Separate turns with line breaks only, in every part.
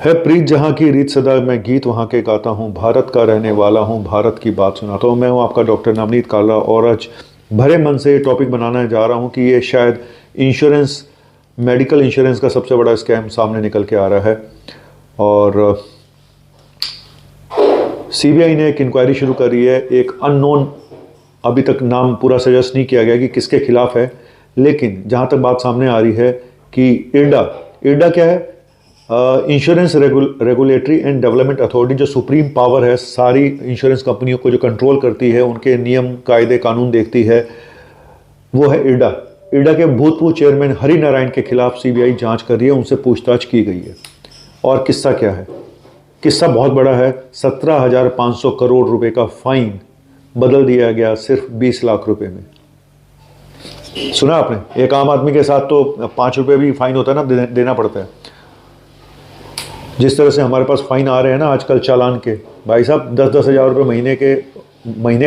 है प्रीत जहाँ की रीत सदा, मैं गीत वहाँ के गाता हूँ, भारत का रहने वाला हूँ, भारत की बात सुनाता हूँ। मैं हूँ आपका डॉक्टर नवनीत काला और आज भरे मन से ये टॉपिक बनाने जा रहा हूँ कि ये शायद इंश्योरेंस, मेडिकल इंश्योरेंस का सबसे बड़ा स्कैम सामने निकल के आ रहा है। और सीबीआई ने एक इंक्वायरी शुरू करी है। एक अननोन, अभी तक नाम पूरा सजेस्ट नहीं किया गया कि किसके खिलाफ है, लेकिन जहाँ तक बात सामने आ रही है कि इरडा क्या है? Insurance regulatory and development authority, जो सुप्रीम पावर है सारी इंश्योरेंस कंपनियों को जो कंट्रोल करती है, उनके नियम कायदे कानून देखती है, वो है इरडा। इरडा के भूतपूर्व चेयरमैन हरि नारायण के खिलाफ सीबीआई जांच कर रही है, उनसे पूछताछ की गई है। और किस्सा क्या है? किस्सा बहुत बड़ा है। 17,500 करोड़ रुपए का फाइन बदल दिया गया सिर्फ 20 लाख रुपए में। सुना आपने? एक आम आदमी के साथ तो 5 रुपए भी फाइन होता है ना, देना पड़ता है। जिस तरह से हमारे पास फाइन आ रहे हैं ना आजकल चालान के, भाई साहब 10-10 हज़ार रुपये महीने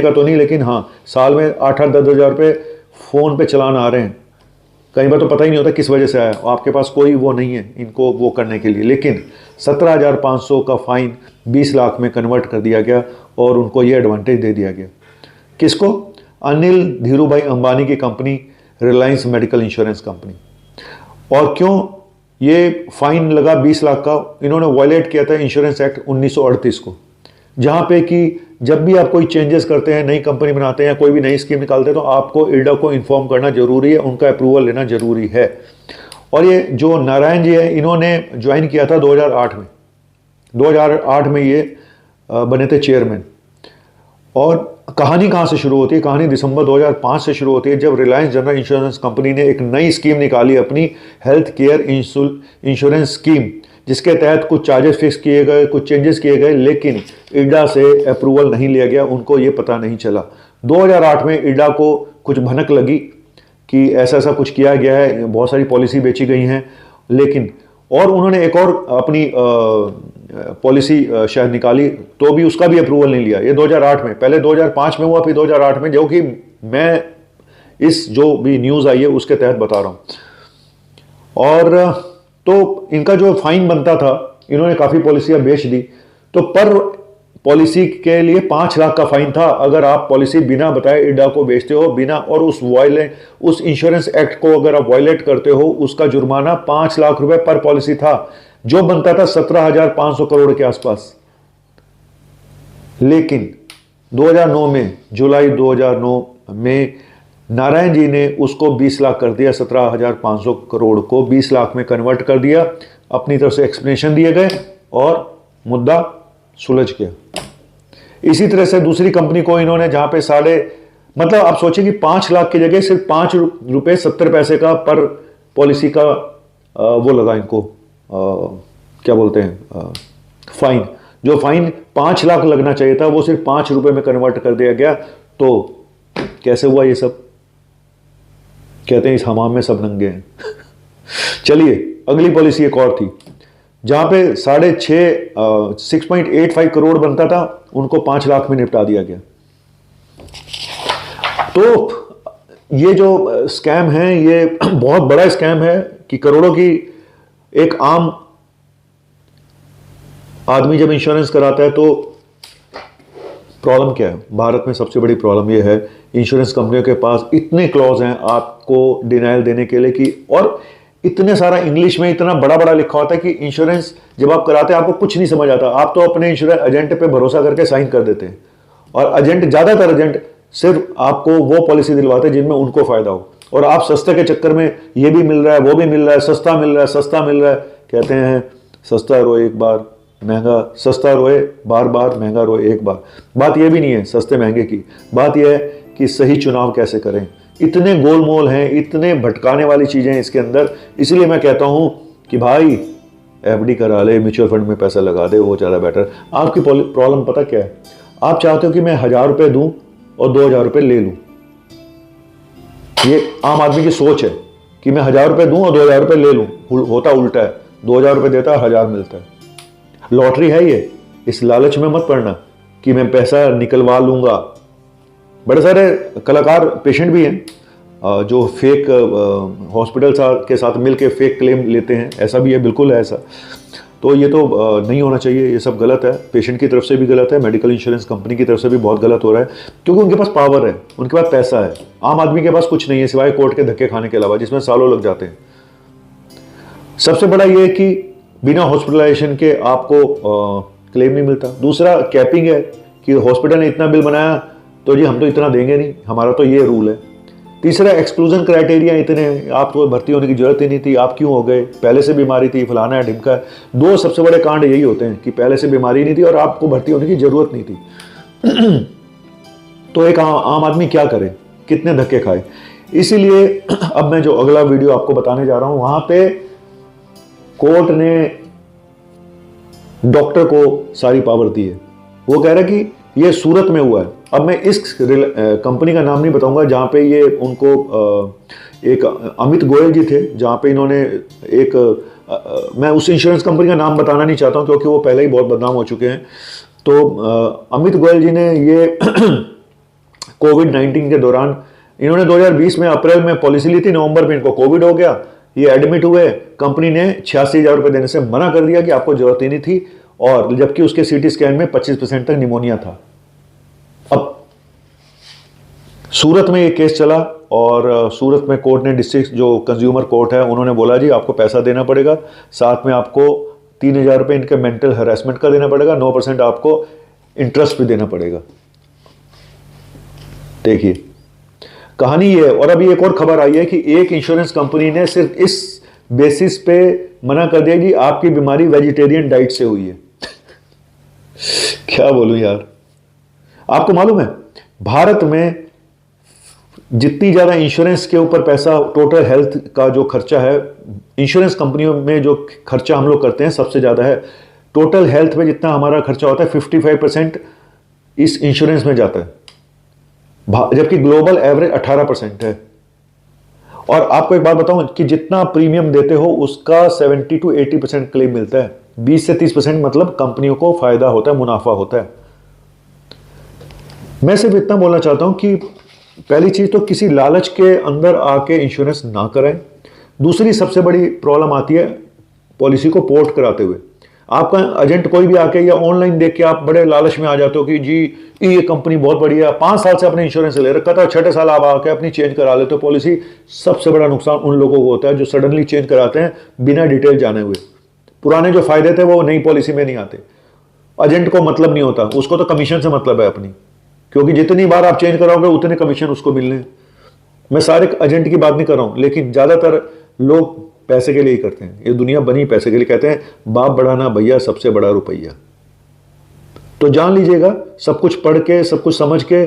का तो नहीं, लेकिन हाँ साल में 8-8, 10-10 हज़ार रुपये फ़ोन पे चलान आ रहे हैं। कई बार तो पता ही नहीं होता किस वजह से आया, आपके पास कोई वो नहीं है इनको वो करने के लिए। लेकिन 17,500 का फाइन 20 लाख में कन्वर्ट कर दिया गया और उनको ये एडवांटेज दे दिया गया। किसको? अनिल धीरूभाई अंबानी की company Reliance medical insurance company. और क्यों ये फाइन लगा 20 लाख का? इन्होंने वायलेट किया था इंश्योरेंस एक्ट 1938 को, जहां पे कि जब भी आप कोई चेंजेस करते हैं, नई कंपनी बनाते हैं, कोई भी नई स्कीम निकालते हैं, तो आपको इरडा को इन्फॉर्म करना जरूरी है, उनका अप्रूवल लेना जरूरी है। और ये जो नारायण जी है, इन्होंने ज्वाइन किया था 2008 में। 2008 में ये बने थे चेयरमैन। और कहानी कहाँ से शुरू होती है? कहानी दिसंबर 2005 से शुरू होती है, जब रिलायंस जनरल इंश्योरेंस कंपनी ने एक नई स्कीम निकाली, अपनी हेल्थ केयर इंश्योरेंस स्कीम, जिसके तहत कुछ चार्जेस फिक्स किए गए, कुछ चेंजेस किए गए, लेकिन इरडा से अप्रूवल नहीं लिया गया, उनको ये पता नहीं चला। 2008 में इरडा को कुछ भनक लगी कि ऐसा ऐसा कुछ किया गया है, बहुत सारी पॉलिसी बेची गई हैं, लेकिन और उन्होंने एक और अपनी पॉलिसी शायद निकाली, तो भी उसका भी अप्रूवल नहीं लिया। ये 2008 में, पहले 2005 में हुआ, फिर 2008 में, जो कि मैं इस जो भी न्यूज़ आई है उसके तहत बता रहा हूँ। और तो इनका जो फाइन बनता था, इन्होंने काफ़ी पॉलिसियाँ बेच दी, तो पर पॉलिसी के लिए 5 लाख का फाइन था। अगर आप पॉलिसी बिना बताए इरडा को बेचते हो, बिना, और उस इंश्योरेंस एक्ट को अगर आप वायलेट करते हो, उसका जुर्माना 5 लाख रुपए पर पॉलिसी था, जो बनता था 17,500 करोड़ के आसपास। लेकिन 2009 में, जुलाई 2009 में नारायण जी ने उसको 20 लाख कर दिया। 17,500 करोड़ को 20 लाख में कन्वर्ट कर दिया। अपनी तरफ से एक्सप्लेनेशन दिए गए और मुद्दा सुलझ गया। इसी तरह से दूसरी कंपनी को इन्होंने, जहां पे मतलब आप सोचिए कि 5 लाख की जगह सिर्फ 5 रुपए 70 पैसे का पर पॉलिसी का वो लगा इनको, क्या बोलते हैं, फाइन। जो फाइन 5 लाख लगना चाहिए था, वो सिर्फ 5 रुपए में कन्वर्ट कर दिया गया। तो कैसे हुआ ये सब? कहते हैं इस हमाम में सब नंगे हैं। चलिए, अगली पॉलिसी एक और थी, जहां पे 6.85 करोड़ बनता था, उनको 5 लाख में निपटा दिया गया। तो ये जो स्कैम है, ये बहुत बड़ा स्कैम है कि करोड़ों की, एक आम आदमी जब इंश्योरेंस कराता है तो प्रॉब्लम क्या है? भारत में सबसे बड़ी प्रॉब्लम यह है, इंश्योरेंस कंपनियों के पास इतने क्लॉज हैं आपको डिनाइल देने के लिए कि, और इतने सारा इंग्लिश में इतना बड़ा बड़ा लिखा होता है कि इंश्योरेंस जब आप कराते हैं आपको कुछ नहीं समझ आता। आप तो अपने इंश्योरेंस एजेंट पे भरोसा करके साइन कर देते हैं, और एजेंट, ज़्यादातर एजेंट सिर्फ आपको वो पॉलिसी दिलवाते हैं जिनमें उनको फ़ायदा हो, और आप सस्ते के चक्कर में ये भी मिल रहा है, वो भी मिल रहा है, सस्ता मिल रहा है, सस्ता मिल रहा है। कहते हैं सस्ता रोए एक बार, महंगा, सस्ता रोए बार बार, महंगा रोए एक बार। बात यह भी नहीं है सस्ते महंगे की, बात यह है कि सही चुनाव कैसे करें। इतने गोलमोल हैं, इतने भटकाने वाली चीज़ें हैं इसके अंदर। इसलिए मैं कहता हूं कि भाई एफडी करा ले, म्यूचुअल फंड में पैसा लगा दे, वो ज़्यादा बेटर। आपकी प्रॉब्लम पता क्या है? आप चाहते हो कि मैं 1,000 रुपये दूं और 2,000 रुपये ले लूं। ये आम आदमी की सोच है कि मैं 1,000 रुपये दूं और 2,000 रुपये ले लूं। होता उल्टा है, 2,000 रुपये देता है, 1,000 मिलता है। लॉटरी है ये, इस लालच में मत पड़ना कि मैं पैसा निकलवा लूंगा। बड़े सारे कलाकार पेशेंट भी हैं जो फेक हॉस्पिटल के साथ मिलके फेक क्लेम लेते हैं, ऐसा भी है, बिल्कुल है ऐसा। तो ये तो नहीं होना चाहिए, ये सब गलत है, पेशेंट की तरफ से भी गलत है, मेडिकल इंश्योरेंस कंपनी की तरफ से भी बहुत गलत हो रहा है, क्योंकि उनके पास पावर है, उनके पास पैसा है। आम आदमी के पास कुछ नहीं है सिवाय कोर्ट के धक्के खाने के अलावा, जिसमें सालों लग जाते हैं। सबसे बड़ा ये है कि बिना हॉस्पिटलाइजेशन के आपको क्लेम नहीं मिलता। दूसरा कैपिंग है कि हॉस्पिटल ने इतना बिल बनाया तो जी हम तो इतना देंगे नहीं, हमारा तो ये रूल है। तीसरा एक्सक्लूजन क्राइटेरिया इतने हैं, आपको भर्ती होने की जरूरत ही नहीं थी, आप क्यों हो गए, पहले से बीमारी थी, फलाना है ढिमका है। दो सबसे बड़े कांड यही होते हैं कि पहले से बीमारी नहीं थी और आपको भर्ती होने की जरूरत नहीं थी। तो एक आम आदमी क्या करे, कितने धक्के खाए। इसीलिए अब मैं जो अगला वीडियो आपको बताने जा रहा हूं, वहां पे कोर्ट ने डॉक्टर को सारी पावर दी है। वो कह रहा है कि ये सूरत में हुआ है। अब मैं इस कंपनी का नाम नहीं बताऊंगा जहां पे ये उनको एक अमित गोयल जी थे, जहां पे इन्होंने एक मैं उस इंश्योरेंस कंपनी का नाम बताना नहीं चाहता हूं क्योंकि वो पहले ही बहुत बदनाम हो चुके हैं। तो अमित गोयल जी ने ये कोविड-19 के दौरान इन्होंने 2020 में अप्रैल में पॉलिसी ली थी, नवंबर में इनको कोविड हो गया, ये एडमिट हुए, कंपनी ने 86,000 रुपये देने से मना कर दिया कि आपको जरूरत ही नहीं थी, और जबकि उसके सीटी स्कैन में 25% तक निमोनिया था। अब सूरत में ये केस चला और सूरत में कोर्ट ने, डिस्ट्रिक्ट जो कंज्यूमर कोर्ट है, उन्होंने बोला जी आपको पैसा देना पड़ेगा, साथ में आपको 3,000 रुपये इनके मेंटल हरासमेंट का देना पड़ेगा, 9% आपको इंटरेस्ट भी देना पड़ेगा। देखिए कहानी ये है। और अभी एक और खबर आई है कि एक इंश्योरेंस कंपनी ने सिर्फ इस बेसिस पे मना कर दिया कि आपकी बीमारी वेजिटेरियन डाइट से हुई है। क्या बोलूं यार। आपको मालूम है भारत में जितनी ज्यादा इंश्योरेंस के ऊपर पैसा, टोटल हेल्थ का जो खर्चा है, इंश्योरेंस कंपनियों में जो खर्चा हम लोग करते हैं सबसे ज्यादा है। टोटल हेल्थ में जितना हमारा खर्चा होता है 55% इस इंश्योरेंस में जाता है, जबकि ग्लोबल एवरेज 18% है। और आपको एक बात बताऊं कि जितना प्रीमियम देते हो उसका 70 to 80% क्लेम मिलता है। 20 से 30% मतलब कंपनियों को फायदा होता है, मुनाफा होता है। मैं सिर्फ इतना बोलना चाहता हूं कि पहली चीज तो किसी लालच के अंदर आके इंश्योरेंस ना करें। दूसरी सबसे बड़ी प्रॉब्लम आती है पॉलिसी को पोर्ट कराते हुए। आपका एजेंट कोई भी आके या ऑनलाइन देख के आप बड़े लालच में आ जाते हो कि जी ये कंपनी बहुत बढ़िया, 5 साल से अपने इंश्योरेंस ले रखा था, 6ठे साल आप आके अपनी चेंज करा लेते हो पॉलिसी। सबसे बड़ा नुकसान उन लोगों को होता है जो सडनली चेंज कराते हैं बिना डिटेल जाने हुए। पुराने जो फायदे थे वो नई पॉलिसी में नहीं आते। एजेंट को मतलब नहीं होता, उसको तो कमीशन से मतलब है अपनी, क्योंकि जितनी बार आप चेंज कराओगे उतने कमीशन उसको मिलने हैं। मैं सारे एजेंट की बात नहीं कर रहा हूं, लेकिन ज्यादातर लोग पैसे के लिए ही करते हैं। ये दुनिया बनी पैसे के लिए। कहते हैं बाप बढ़ाना भैया सबसे बड़ा रुपया। तो जान लीजिएगा, सब कुछ पढ़ के, सब कुछ समझ के,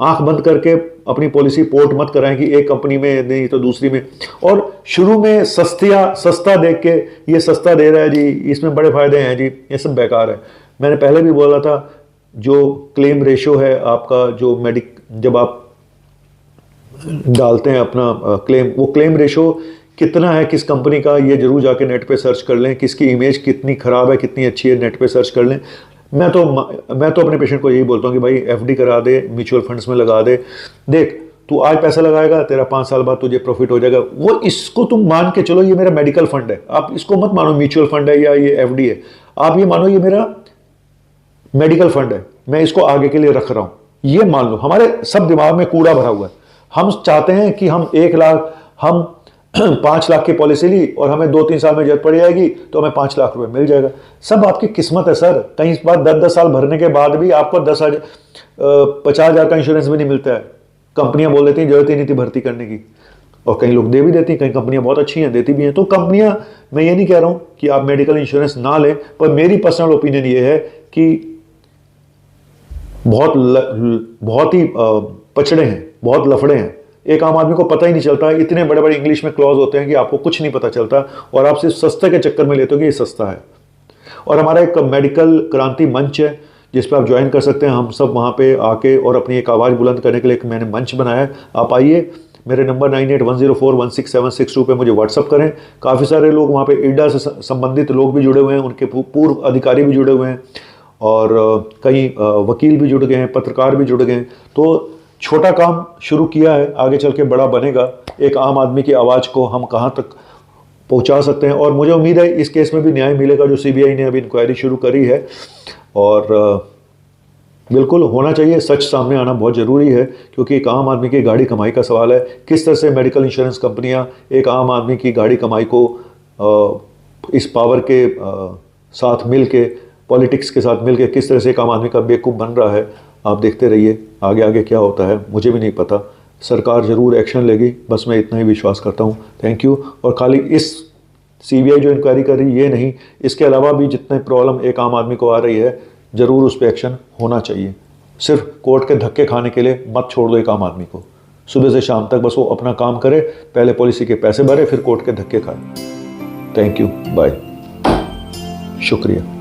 आंख बंद करके अपनी पॉलिसी पोर्ट मत कराएं कि एक कंपनी में नहीं तो दूसरी में। और शुरू में सस्ता देख के ये सस्ता दे रहा है जी, इसमें बड़े फायदे हैं जी, ये सब बेकार है। मैंने पहले भी बोला था, जो क्लेम रेशो है आपका, जो जब आप डालते हैं अपना क्लेम, वो क्लेम रेशो कितना है किस कंपनी का, ये जरूर जाके नेट पे सर्च कर लें। किसकी इमेज कितनी खराब है, कितनी अच्छी है, नेट पे सर्च कर लें। मैं तो अपने पेशेंट को यही बोलता हूँ कि भाई एफडी करा दे, म्यूचुअल फंड्स में लगा दे। देख तू आज पैसा लगाएगा, तेरा 5 साल बाद तुझे प्रॉफिट हो जाएगा। वो इसको तुम मान के चलो ये मेरा मेडिकल फंड है। आप इसको मत मानो म्यूचुअल फंड है या ये एफडी है, आप ये मानो ये मेरा मेडिकल फंड है, मैं इसको आगे के लिए रख रहा हूँ। ये मान लो। हमारे सब दिमाग में कूड़ा भरा हुआ है। हम चाहते हैं कि हम 1 लाख, हम 5 लाख की पॉलिसी ली और हमें 2-3 साल में जरूरत पड़ जाएगी तो हमें 5 लाख रुपए मिल जाएगा। सब आपकी किस्मत है सर। कई बार 10-10 साल भरने के बाद भी आपको 50,000 का इंश्योरेंस भी नहीं मिलता है। कंपनियां बोल देती हैं जरूरत ही नहीं थी भर्ती करने की, और कई लोग दे भी देती हैं। कई कंपनियां बहुत अच्छी हैं, देती भी हैं। तो कंपनियां, मैं ये नहीं कह रहा हूं कि आप मेडिकल इंश्योरेंस ना लें, पर मेरी पर्सनल ओपिनियन ये है कि बहुत ही पचड़े हैं, बहुत लफड़े हैं। एक आम आदमी को पता ही नहीं चलता। इतने बड़े बड़े इंग्लिश में क्लॉज होते हैं कि आपको कुछ नहीं पता चलता, और आप सिर्फ सस्ते के चक्कर में लेते हो कि ये सस्ता है। और हमारा एक मेडिकल क्रांति मंच है जिस पर आप ज्वाइन कर सकते हैं। हम सब वहाँ पे आके और अपनी एक आवाज़ बुलंद करने के लिए मैंने मंच बनाया है। आप आइए, मेरे नंबर 9810041676 पे मुझे व्हाट्सअप करें। काफ़ी सारे लोग वहाँ पे इडा से संबंधित लोग भी जुड़े हुए हैं, उनके पूर्व अधिकारी भी जुड़े हुए हैं, और कई वकील भी जुड़ गए हैं, पत्रकार भी जुड़ गए हैं। तो छोटा काम शुरू किया है, आगे चल के बड़ा बनेगा। एक आम आदमी की आवाज़ को हम कहाँ तक पहुंचा सकते हैं। और मुझे उम्मीद है इस केस में भी न्याय मिलेगा जो सीबीआई ने अभी इंक्वायरी शुरू करी है। और बिल्कुल होना चाहिए, सच सामने आना बहुत ज़रूरी है, क्योंकि एक आम आदमी की गाड़ी कमाई का सवाल है। किस तरह से मेडिकल इंश्योरेंस कंपनियां एक आम आदमी की गाड़ी कमाई को इस पावर के साथ मिल के, पॉलिटिक्स के साथ मिल के किस तरह से एक आम आदमी का बेवकूफ़ बन रहा है। आप देखते रहिए आगे आगे क्या होता है, मुझे भी नहीं पता। सरकार ज़रूर एक्शन लेगी, बस मैं इतना ही विश्वास करता हूँ। Thank you. और खाली इस सीबीआई जो इंक्वायरी कर रही है ये नहीं, इसके अलावा भी जितने प्रॉब्लम एक आम आदमी को आ रही है ज़रूर उस पर एक्शन होना चाहिए। सिर्फ कोर्ट के धक्के खाने के लिए मत छोड़ दो एक आम आदमी को। सुबह से शाम तक बस वो अपना काम करे, पहले पॉलिसी के पैसे भरे, फिर कोर्ट के धक्के खाए। थैंक यू, बाय, शुक्रिया।